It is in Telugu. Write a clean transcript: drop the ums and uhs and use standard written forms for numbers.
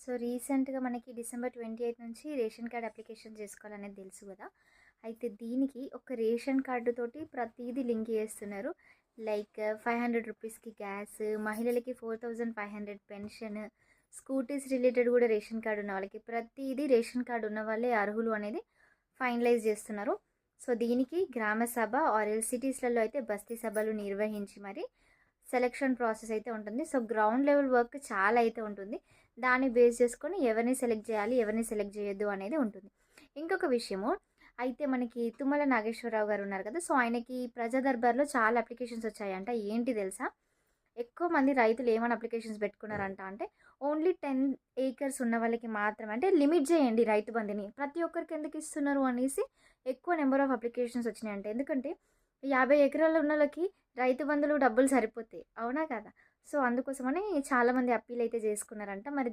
సో రీసెంట్‌గా మనకి డిసెంబర్ 28 నుంచి రేషన్ కార్డ్ అప్లికేషన్ చేసుకోవాలనేది తెలుసు గదా! అయితే దీనికి ఒక రేషన్ కార్డ్ తోటి ప్రతీదీ లింక్ చేస్తున్నారు. లైక్ రూ. 500 గ్యాస్, మహిళలకి 4500 పెన్షన్, స్కూటీస్ రిలేటెడ్ గూడా రేషన్ కార్డ్ ఉన్న వాళ్ళకి ప్రతీదీ రేషన్ కార్డ్ ఉన్న వాళ్ళే అర్హులు అనేది ఫైనలైజ్ చేస్తున్నారు. సో దీనికి గ్రామ సభ సిటీస్‌లలో అయితే బస్తీ సభలు నిర్వహించి మరి సెలక్షన్ ప్రాసెస్ అయితే ఉంటుంది. సో గ్రౌండ్ లెవెల్ వర్క్ చాలా అయితే ఉంటుంది. దాన్ని బేస్ చేసుకొని ఎవరిని సెలెక్ట్ చేయాలి, ఎవరిని సెలెక్ట్ చేయొద్దు అనేది ఉంటుంది. ఇంకొక విషయము, అయితే మనకి తుమ్మల నాగేశ్వరరావు గారు ఉన్నారు కదా! సో ఆయనకి ప్రజా దర్బార్‌లో చాలా అప్లికేషన్స్ వచ్చాయంట. ఏంటి తెలుసా? ఎక్కువ మంది రైతులు ఏమని అప్లికేషన్స్ పెట్టుకున్నారంట అంటే, ఓన్లీ 10 ఏకర్స్ ఉన్న వాళ్ళకి మాత్రమే, అంటే లిమిట్ చేయండి రైతు బంధుని. ప్రతి ఒక్కరికి ఎందుకు ఇస్తున్నారు అనేసి ఎక్కువ నెంబర్ ఆఫ్ అప్లికేషన్స్ వచ్చినాయంట. ఎందుకంటే 50 ఎకరాలు ఉన్నోళ్ళకి రైతు బంధులు డబ్బులు సరిపోతాయి. అవునా కదా! సో అందుకోసమని చాలామంది అప్పీల్ అయితే చేసుకున్నారంట. మరి